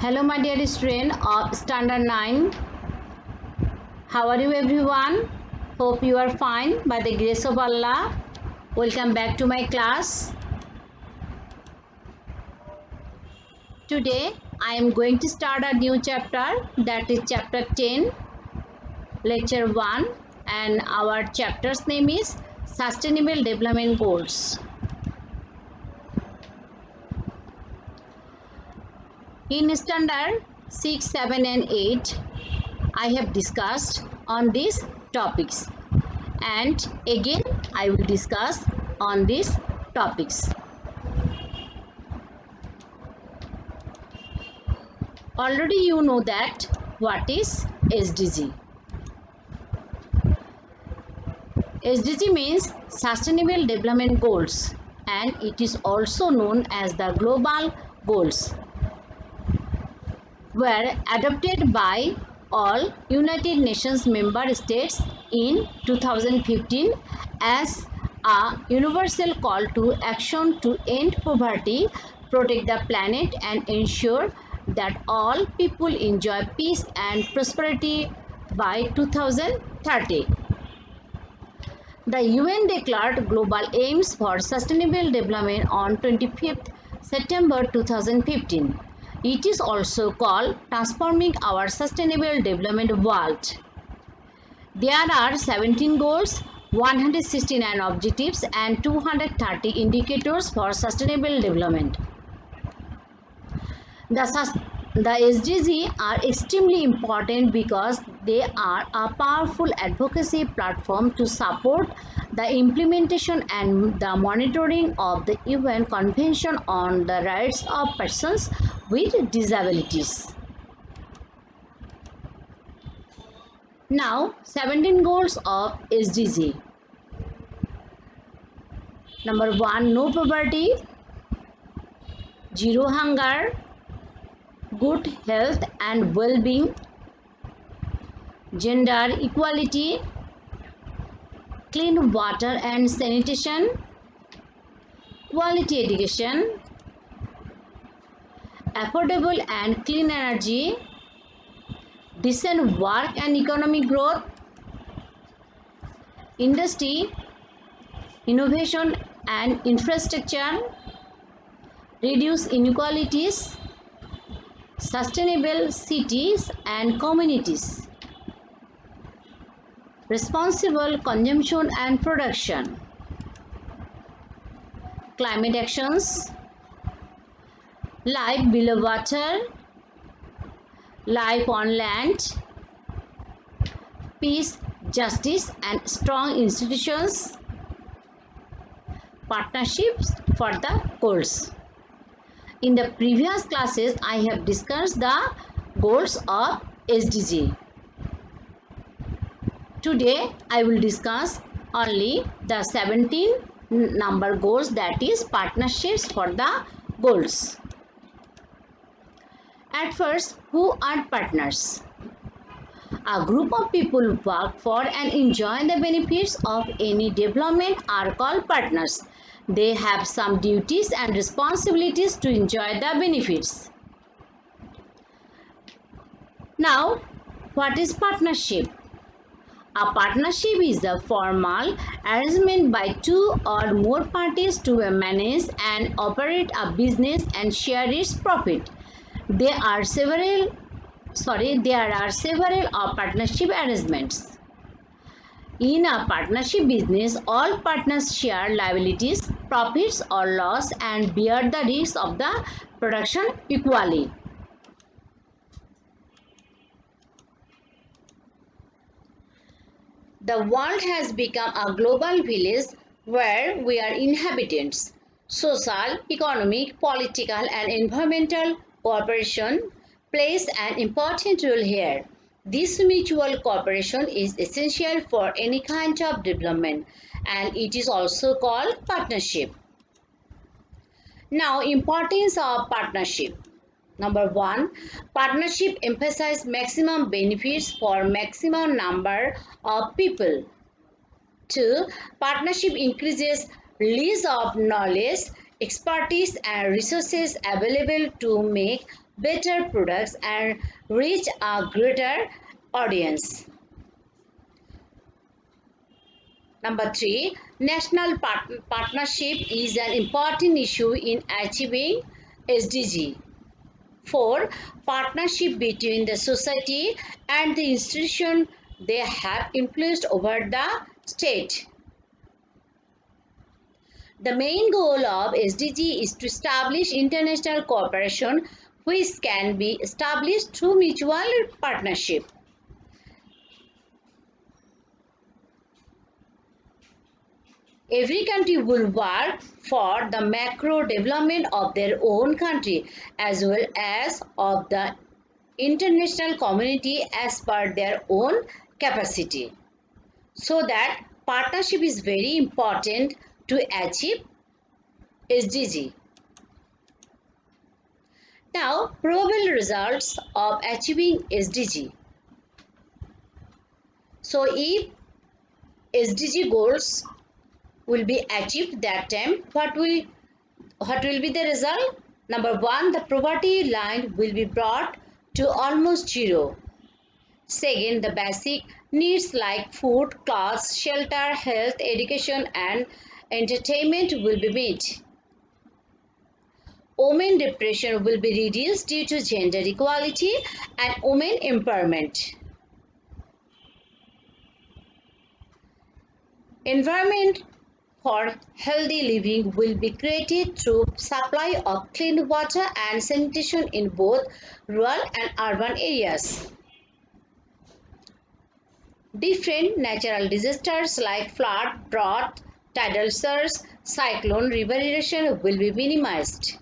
Hello my dear student of Standard 9. How are you everyone? Hope you are fine by the grace of Allah. Welcome back to my class. Today I am going to start a new chapter, that is chapter 10, lecture 1, and our chapter's name is Sustainable Development Goals. In standard 6, 7 and 8, I have discussed on these topics, and again I will discuss on these topics. Already you know that what is SDG. SDG means Sustainable Development Goals, and it is also known as the Global Goals, were adopted by all United Nations member states in 2015 as a universal call to action to end poverty, protect the planet, and ensure that all people enjoy peace and prosperity by 2030. The UN declared global aims for sustainable development on 25th September 2015. It is also called Transforming Our Sustainable Development World. There are 17 goals, 169 objectives, and 230 indicators for sustainable development. The SDGs are extremely important because they are a powerful advocacy platform to support the implementation and the monitoring of the UN Convention on the Rights of Persons with Disabilities. Now, 17 goals of SDG. Number 1, no poverty, zero hunger, good health and well-being, gender equality, clean water and sanitation, quality education, affordable and clean energy, decent work and economic growth, industry, innovation and infrastructure, reduce inequalities, sustainable cities and communities, responsible consumption and production, climate actions, life below water, life on land, peace, justice and strong institutions, partnerships for the goals. In the previous classes, I have discussed the goals of SDG. Today, I will discuss only the 17 number goals, that is partnerships for the goals. At first, who are partners? A group of people work for and enjoy the benefits of any development are called partners. They have some duties and responsibilities to enjoy the benefits. Now, what is partnership? A partnership is a formal arrangement by two or more parties to manage and operate a business and share its profit. There are several partnership arrangements. In a partnership business, all partners share liabilities, profits or loss and bear the risks of the production equally. The world has become a global village where we are inhabitants. Social, economic, political and environmental cooperation plays an important role here. This mutual cooperation is essential for any kind of development, and it is also called partnership. Now, importance of partnership. Number 1, partnership emphasizes maximum benefits for maximum number of people. 2, partnership increases release of knowledge, expertise and resources available to make better products and reach a greater audience. Number 3, national partnership is an important issue in achieving SDG. 4, partnership between the society and the institution they have influenced over the state. The main goal of SDG is to establish international cooperation which can be established through mutual partnership. Every country will work for the macro development of their own country as well as of the international community as per their own capacity. So that partnership is very important to achieve SDG. Now, probable results of achieving SDG. So, if SDG goals will be achieved that time, what will be the result? Number 1, the poverty line will be brought to almost zero. Second, the basic needs like food, clothes, shelter, health, education and entertainment will be met. Women depression will be reduced due to gender equality and women empowerment. Environment for healthy living will be created through supply of clean water and sanitation in both rural and urban areas. Different natural disasters like flood, drought, tidal surge, cyclone, river erosion will be minimized.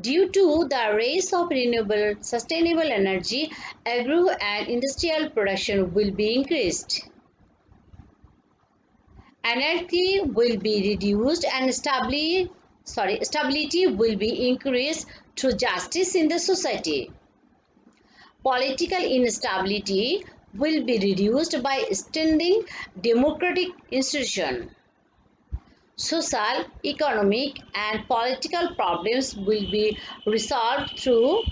Due to the rise of renewable sustainable energy, agro and industrial production will be increased. Anarchy will be reduced and stability will be increased through justice in the society. Political instability will be reduced by strengthening democratic institutions. Social, economic and political problems will be resolved through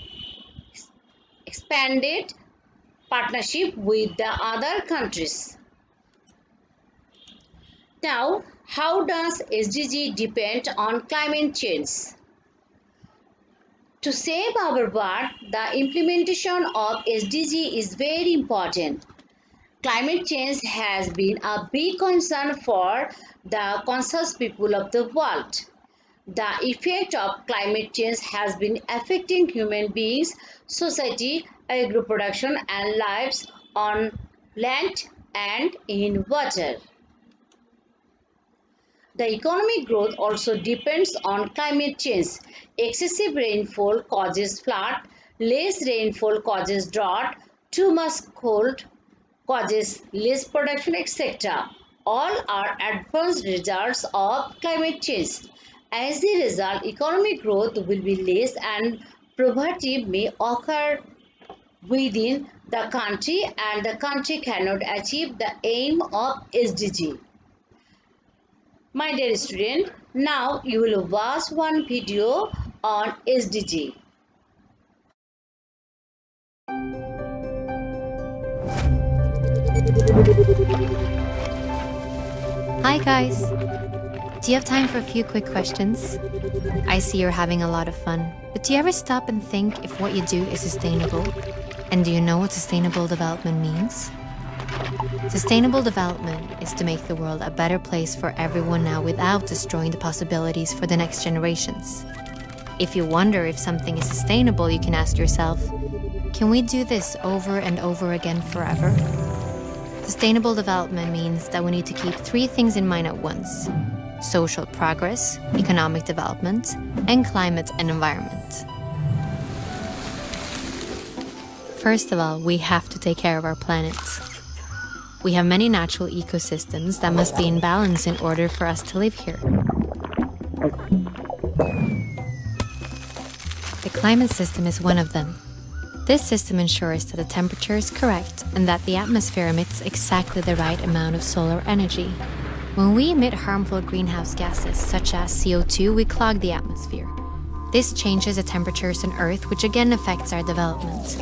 expanded partnership with the other countries. Now, how does SDG depend on climate change? To save our world, the implementation of SDG is very important. Climate change has been a big concern for the conscious people of the world. The effect of climate change has been affecting human beings, society, agro production and lives on land and in water. The economic growth also depends on climate change. Excessive rainfall causes flood, less rainfall causes drought, too much cold causes less production, etc. All are adverse results of climate change. As a result, economic growth will be less and poverty may occur within the country and the country cannot achieve the aim of SDG. My dear student, now you will watch one video on SDG. Hi guys! Do you have time for a few quick questions? I see you're having a lot of fun, but do you ever stop and think if what you do is sustainable? And do you know what sustainable development means? Sustainable development is to make the world a better place for everyone now without destroying the possibilities for the next generations. If you wonder if something is sustainable, you can ask yourself, can we do this over and over again forever? Sustainable development means that we need to keep three things in mind at once: social progress, economic development, and climate and environment. First of all, we have to take care of our planet. We have many natural ecosystems that must be in balance in order for us to live here. The climate system is one of them. This system ensures that the temperature is correct and that the atmosphere emits exactly the right amount of solar energy. When we emit harmful greenhouse gases such as CO2, we clog the atmosphere. This changes the temperatures on Earth, which again affects our development.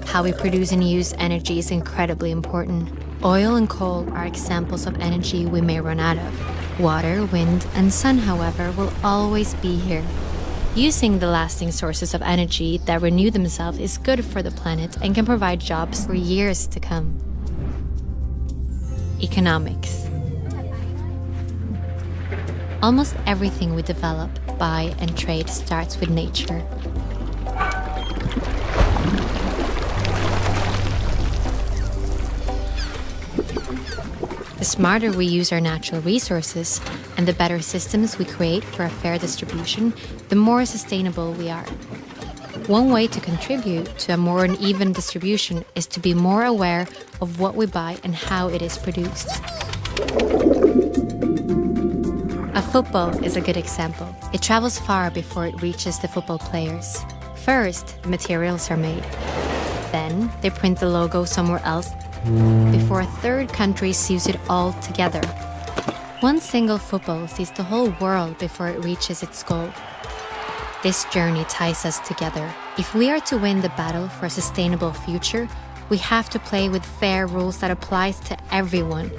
How we produce and use energy is incredibly important. Oil and coal are examples of energy we may run out of. Water, wind, and sun, however, will always be here. Using the lasting sources of energy that renew themselves is good for the planet and can provide jobs for years to come. Economics. Almost everything we develop, buy, and trade starts with nature. The smarter we use our natural resources and the better systems we create for a fair distribution, the more sustainable we are. One way to contribute to a more uneven distribution is to be more aware of what we buy and how it is produced. A football is a good example. It travels far before it reaches the football players. First, the materials are made. Then, they print the logo somewhere else before a third country sews it all together. One single football sees the whole world before it reaches its goal. This journey ties us together. If we are to win the battle for a sustainable future, we have to play with fair rules that applies to everyone.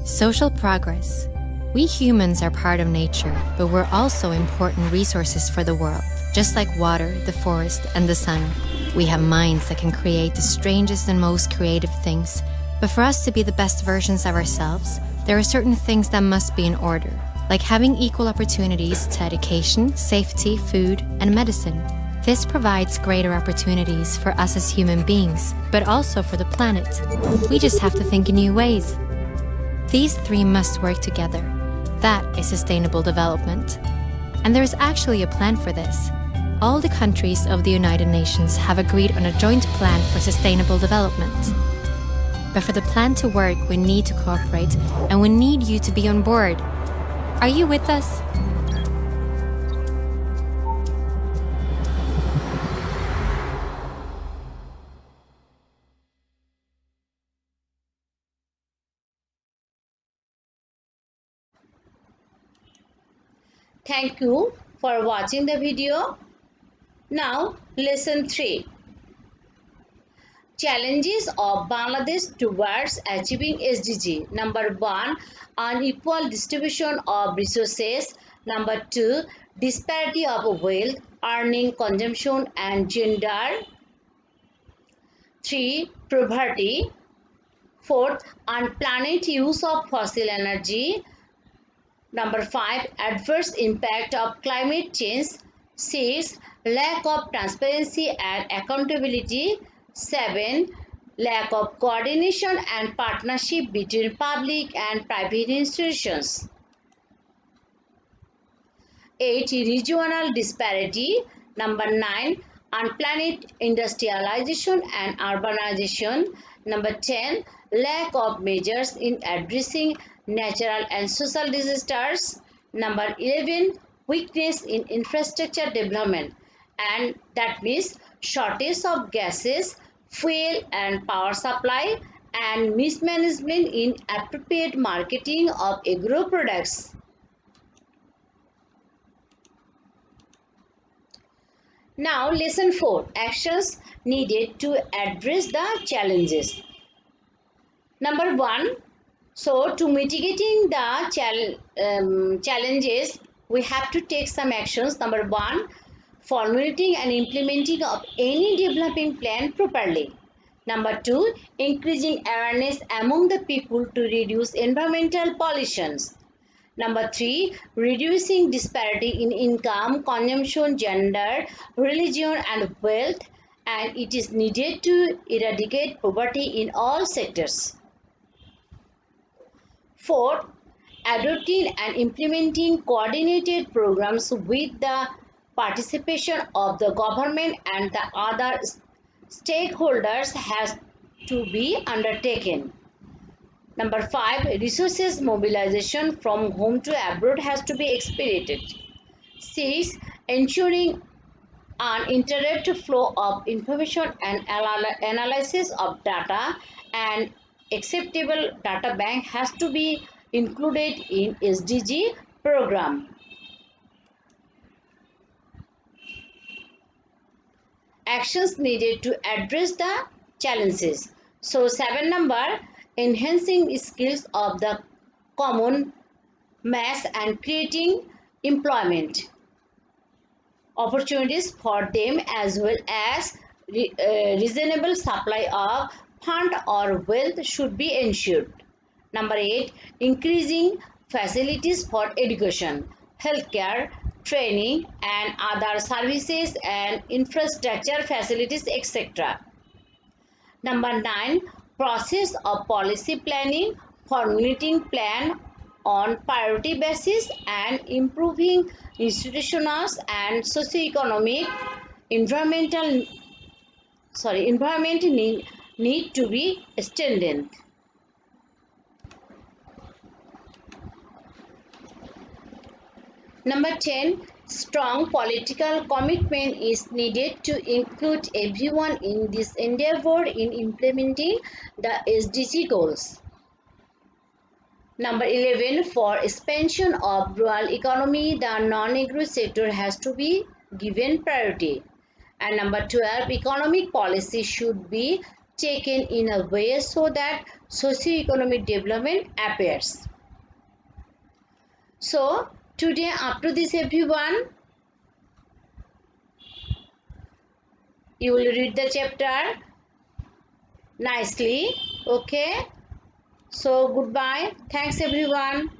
Social progress. We humans are part of nature, but we're also important resources for the world. Just like water, the forest, and the sun, we have minds that can create the strangest and most creative things. But for us to be the best versions of ourselves, there are certain things that must be in order, like having equal opportunities to education, safety, food, and medicine. This provides greater opportunities for us as human beings, but also for the planet. We just have to think in new ways. These three must work together. That is sustainable development. And there is actually a plan for this. All the countries of the United Nations have agreed on a joint plan for sustainable development. But for the plan to work, we need to cooperate, and we need you to be on board. Are you with us? Thank you for watching the video. Now, lesson 3. Challenges of Bangladesh towards achieving SDG. Number 1, unequal distribution of resources. Number 2, disparity of wealth, earning, consumption, and gender. 3, poverty. 4th, unplanned use of fossil energy. Number 5, adverse impact of climate change. 6, lack of transparency and accountability. 7, lack of coordination and partnership between public and private institutions. 8, regional disparity. Number 9, unplanned industrialization and urbanization. Number 10, lack of measures in addressing natural and social disasters. Number 11, weakness in infrastructure development, and that means shortage of gases, fuel and power supply, and mismanagement in appropriate marketing of agro products. Now, lesson 4, actions needed to address the challenges. Number 1, so to mitigating the challenges, we have to take some actions. Number 1, formulating and implementing of any developing plan properly. Number 2, increasing awareness among the people to reduce environmental pollutions. Number 3, reducing disparity in income, consumption, gender, religion, and wealth, and it is needed to eradicate poverty in all sectors. 4, adopting and implementing coordinated programs with the participation of the government and the other stakeholders has to be undertaken. Number 5, resources mobilization from home to abroad has to be expedited. 6, ensuring uninterrupted flow of information and analysis of data and acceptable data bank has to be included in SDG program. Actions needed to address the challenges. So 7 number, enhancing skills of the common mass and creating employment opportunities for them, as well as reasonable supply of fund or wealth should be ensured. Number 8, increasing facilities for education, healthcare, training and other services and infrastructure facilities, etc. Number 9, process of policy planning, formulating plan on priority basis and improving institutional and socio-economic environmental environment need to be strengthened. Number 10, strong political commitment is needed to include everyone in this endeavor in implementing the SDG goals. Number 11, for expansion of rural economy, the non-agro sector has to be given priority. And number 12, economic policy should be taken in a way so that socio-economic development appears. So today, up to this everyone, you will read the chapter nicely. Okay, so goodbye, thanks everyone.